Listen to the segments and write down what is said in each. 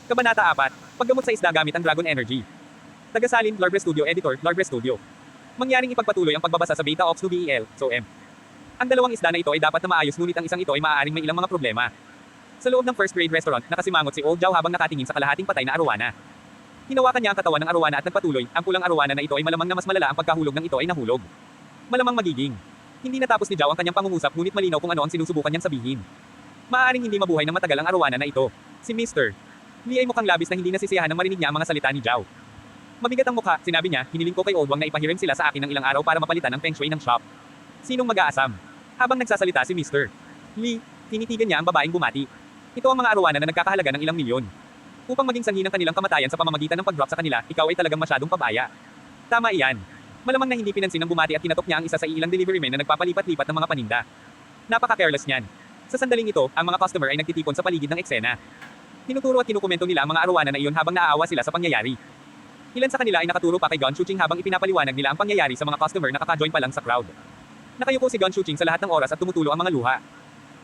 Kabanata 4. Paggamot sa isda gamit ang Dragon Energy. Tagasalin, Lorbre Studio Editor, Lorbre Studio. Mangyaring ipagpatuloy ang pagbabasa sa Beta Ops DEL, SOM. Ang dalawang isda na ito ay dapat na maayos ngunit ang isang ito ay maaaring may ilang mga problema. Sa loob ng first grade restaurant, nakasimangot si Old Jow habang nakatingin sa kalahating patay na arowana. Hinawakan niya ang katawan ng arowana at nagpatuloy, ang pulang arowana na ito ay malamang na mas malala ang pagkahulog ng ito ay nahulog. Malamang magiging. Hindi natapos ni Jow ang kanyang pangungusap ngunit malinaw kung ano ang sinusubukan niyang sabihin. Maaaring hindi mabuhay ng matagal ang arowana na ito. Si Mr. Lee ay mukhang labis na hindi nasisiyahan nang marinig niya ang mga salita ni Jow. Mabigat ang mukha, sinabi niya, hiniling ko kay Old Wang na ipahiram sila sa akin ng ilang araw para mapalitan ang feng shui ng shop. Sinong mag-aasam? Habang nagsasalita si Mr. Lee, tinitigan niya ang babaeng bumati. Ito ang mga arowana na nagkakahalaga ng ilang milyon. Upang maging sanhi ng kanilang kamatayan sa pamamagitan ng pag-drop sa kanila, ikaw ay talagang masyadong pabaya. Tama iyan. Malamang na hindi pinansin ng bumati at kinatok niya ang isa sa ilang delivery men na nagpapalipat-lipat ng mga paninda. Napaka-careless niyan. Sa sandaling ito, ang mga customer ay nagtitipon sa paligid ng eksena. Tinuturo at kinukomento nila ang mga arowana na iyon habang naaawa sila sa pangyayari. Ilan sa kanila ay nakaturo pa kay Gon Shuching habang ipinapaliwanag nila ang pangyayari sa mga customer na kaka-join pa lang sa crowd. Nakayuko si Gon Shuching sa lahat ng oras at tumutulo ang mga luha.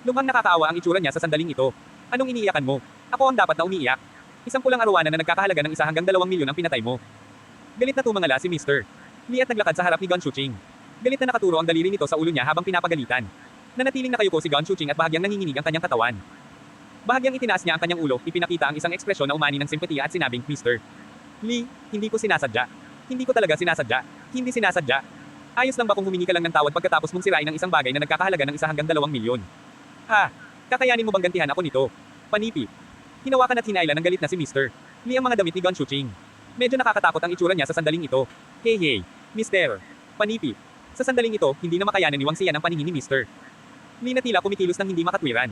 Lumang nakakaawa ang itsura niya sa sandaling ito. Anong iniiyakan mo? Ako ang dapat na umiiyak. Isang pulang arowana na nagkakahalaga ng 1 hanggang 2 milyon ang pinatay mo. Galit na tumangala si Mr. Lee at naglakad sa harap ni Gon Shuching. Galit na nakaturo ang daliri nito sa ulo niya habang pinapagalitan. Nanatiling nakayuko si Gon Shuching at bahagyang nanginginig ang kanyang katawan. Bahagyang itinaas niya ang kanyang ulo, ipinakita ang isang ekspresyon na umani ng simpatiya at sinabing, Mr. Lee, hindi ko sinasadya. Hindi ko talaga sinasadya. Hindi sinasadya. Ayos lang ba kung humingi ka lang ng tawad pagkatapos mong sirain ang isang bagay na nagkakahalaga ng 1 hanggang 2 milyon? Ha? Kakayanin mo bang gantihan ako nito? Panipi. Hinawakan at hinailan ng galit na si Mr. Lee ang mga damit ni Gon Shuching. Medyo nakakatakot ang itsura niya sa sandaling ito. Hey hey, Mr. Panipi. Sa sandaling ito, hindi na makayanan ni Wang Xian ang paningin ni Mr. Lee na tila kumikilos ng hindi makatwiran.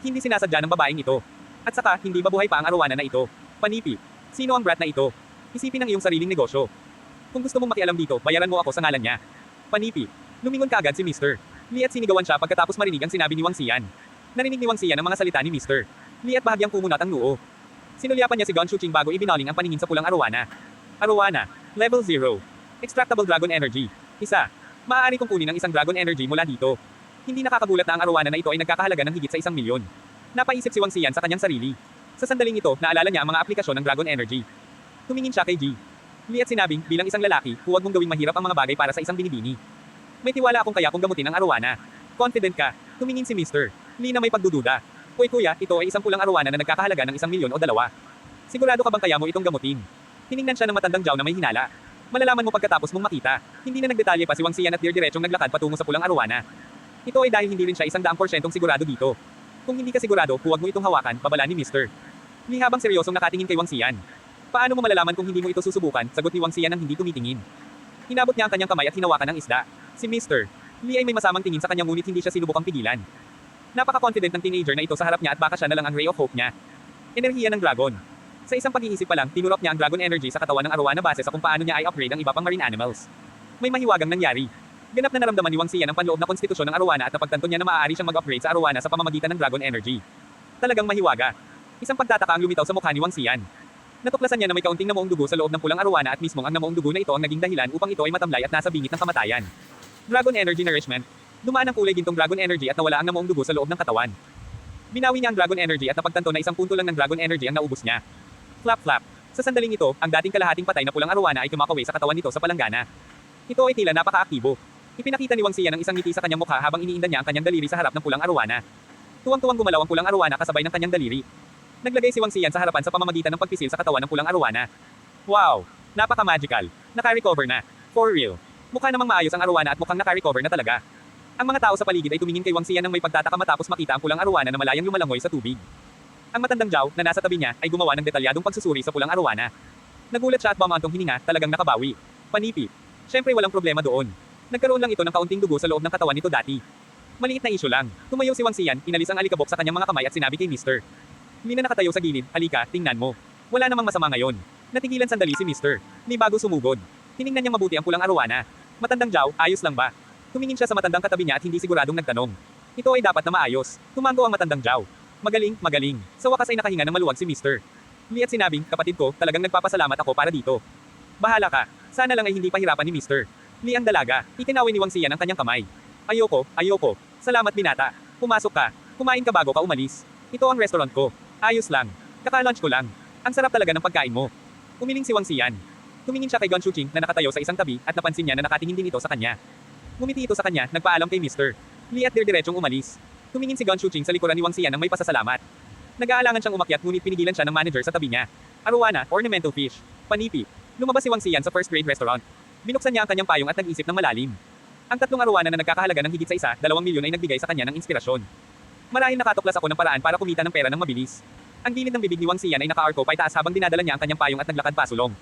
Hindi sinasadya ng babaeng ito. At saka, hindi mabuhay pa ang arowana na ito. Panipi. Sino ang brat na ito? Isipin ang iyong sariling negosyo. Kung gusto mong makialam dito, bayaran mo ako sa ngalan niya. Panipi. Lumingon kaagad si Mr. Lee at sinigawan siya pagkatapos marinig ang sinabi ni Wang Xian. Narinig ni Wang Xian ang mga salita ni Mr. Lee at bahagyang kumunat ang noo. Sinulyapan niya si Gon Shuching bago ibinaling ang paningin sa pulang arowana. Arowana. Level 0. Extractable Dragon Energy. Isa. Maaari kong kunin ang isang Dragon Energy mula dito. Hindi nakakagulat na ang arowana na ito ay nagkakahalaga ng higit sa 1 milyon. Napaisip si Wang Xian sa kanyang sarili. Sa sandaling ito, naalala niya ang mga aplikasyon ng Dragon Energy. Tumingin siya kay G. Lee at sinabing, bilang isang lalaki, huwag mong gawing mahirap ang mga bagay para sa isang binibini. May tiwala akong kaya kung gamutin ang arowana. Confident ka. Tumingin si Mr. Lee na may pagdududa. Hoy kuya, ito ay isang pulang arowana na nagkakahalaga ng 1 milyon o 2. Sigurado ka bang kaya mo itong gamutin? Tiningnan siya ng matandang Jow na may hinala. Malalaman mo pagkatapos mong makita. Hindi na nagdetalye pa si Wang Xian at diretsyong naglakad patungo sa pulang arowana. Ito ay dahil hindi rin siya 100% sigurado dito. Kung hindi ka sigurado, huwag mo itong hawakan, babala ni Mr. Lee habang seryosong nakatingin kay Wang Xian. Paano mo malalaman kung hindi mo ito susubukan? Sagot ni Wang Xian nang hindi tumitingin. Hinabot niya ang kanyang kamay at hinawakan ng isda. Si Mr. Lee ay may masamang tingin sa kanya ngunit hindi siya sinubukang pigilan. Napaka-confident ng teenager na ito sa harap niya at baka siya na lang ang ray of hope niya. Enerhiya ng dragon. Sa isang pag-iisip pa lang, tinurok niya ang dragon energy sa katawan ng arowana base sa kung paano niya ay upgrade ang iba pang marine animals. May mahiwagang nangyari. Ganap na naramdaman ni Wang Xian ang panloob na konstitusyon ng arowana at napagtanto niya na maaari siyang mag-upgrade sa arowana sa pamamagitan ng dragon energy. Talagang mahiwaga. Isang pagtataka ang lumitaw sa mukha ni Wang Xian. Natuklasan niya na may kaunting namuong dugo sa loob ng pulang arowana at mismong ang namuong dugo na ito ang naging dahilan upang ito ay matamlay at nasa bingit ng kamatayan. Dragon energy nourishment. Dumaan ang kulay gintong dragon energy at nawala ang namuong dugo sa loob ng katawan. Binawi niya ang dragon energy at napagtanto na 1 punto lang ng dragon energy ang naubos niya. Flap flap. Sa sandaling ito, ang dating kalahating patay na pulang arowana ay tumakaway sa katawan nito sa palanggana. Ito ay tila napaka-aktibo. Ipinakita ni Wang Xian ang isang ngiti sa kanyang mukha habang iniinda niya ang kanyang daliri sa harap ng pulang arowana. Tuwang-tuwang gumalaw ang pulang arowana kasabay ng kanyang daliri. Naglagay si Wang Xian sa harapan sa pamamagitan ng pagpisil sa katawan ng pulang arowana. Wow! Napaka-magical. Naka-recover na. For real. Mukha namang maayos ang arowana at mukhang naka-recover na talaga. Ang mga tao sa paligid ay tumingin kay Wang Xian nang may pagtataka matapos makita ang pulang arowana na malayang lumalangoy sa tubig. Ang matandang Jow, na nasa tabi niya, ay gumawa ng detalyadong pagsusuri sa pulang arowana. Nagulat siya at bumantong hininga, talagang nakabawi. Panipi. Siyempre walang problema doon. Nagkaroon lang ito ng kaunting dugo sa loob ng katawan nito dati. Maliit na isyu lang. Tumayo si Wang Xian, inalis ang alikabok sa kanyang mga kamay at sinabi kay Mr. Lee na nakatayo sa gilid, halika, tingnan mo. Wala namang masama ngayon. Natigilan sandali si Mr. Lee bago sumugod. Tiningnan niyang mabuti ang pulang arowana. Matandang Jow, ayos lang ba? Tumingin siya sa matandang katabi niya at hindi siguradong nagtanong. Ito ay dapat na maayos. Tumango ang matandang Jow. Magaling, magaling. Sa wakas ay nakahinga ng maluwag si Mr. Lee at sinabing, kapatid ko, talagang nagpapasalamat ako para dito. Bahala ka. Sana lang ay hindi pahirapan ni Mr. Lee ang dalaga. Itinawin ni Wang Xian ang kanyang kamay. Ayoko, ayoko. Salamat binata. Pumasok ka. Kumain ka bago ka umalis. Ito ang restaurant ko. Ayos lang. Kaka-lunch ko lang. Ang sarap talaga ng pagkain mo. Umiling si Wang Xian. Tumingin siya kay Gon Shuqing na nakatayo sa isang tabi at napansin niya na nakatingin din ito sa kanya. Ngumiti ito sa kanya, nagpaalam kay Mr. Li at diretsong umalis. Tumingin si Gon Shuqing sa likuran ni Wang Xian ng may pasasalamat. Nag-aalangan siyang umakyat ngunit pinigilan siya ng manager sa tabi niya. Arowana, ornamental fish. Panipi. Lumabas si Wang Xian sa first grade restaurant. Binuksan niya ang kanyang payong at nag-isip ng malalim. Ang tatlong arowana na nagkakahalaga ng higit sa isa, 2 milyon ay nagbigay sa kanya ng inspirasyon. Marahil nakatuklas ako ng paraan para kumita ng pera ng mabilis. Ang gilid ng bibig ni Wang Xian ay naka-arco pa itaas habang dinadala niya ang kanyang payong at naglakad pasulong.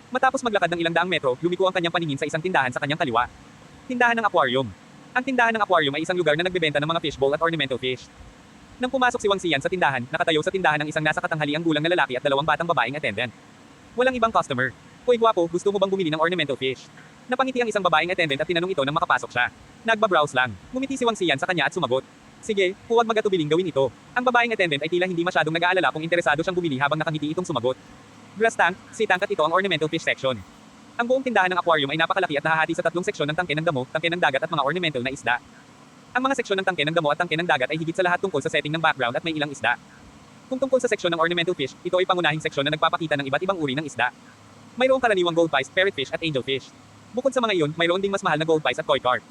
Matapos maglakad ng 200 metro, lumiko ang kanyang paningin sa isang tindahan sa kanyang kaliwa. Tindahan ng aquarium. Ang tindahan ng aquarium ay isang lugar na nagbebenta ng mga fishbowl at ornamental fish. Nang pumasok si Wang Xian sa tindahan, nakatayo sa tindahan ng isang nasa katanghaliang gulang na lalaki at 2 batang babaeng attendant. Walang ibang customer. Hoy gwapo, gusto mo bang bumili ng ornamental fish? Napangiti ang isang babaeng attendant at tinanong ito nang makapasok siya. Nagba-browse lang. Ngumiti si Wang Xian sa kanya at sumagot. Sige, huwag magatubiling gawin ito. Ang babaeng attendant ay tila hindi masyadong nag-aalala kung interesado siyang bumili habang nakangiti itong sumagot. Grass tank, sea tank at ito ang ornamental fish section. Ang buong tindahan ng aquarium ay napakalaki at nahahati sa 3 seksyon ng tangke ng damo, tangke ng dagat at mga ornamental na isda. Ang mga seksyon ng tangke ng damo at tangke ng dagat ay higit sa lahat tungkol sa setting ng background at may ilang isda. Kung tungkol sa seksyon ng ornamental fish, ito ay pangunahing seksyon na nagpapakita ng iba't ibang uri ng isda. Mayroong karaniwang gold pies, parrotfish at angelfish. Bukod sa mga iyon, mayroon ding mas mahal na gold pies at koi carp.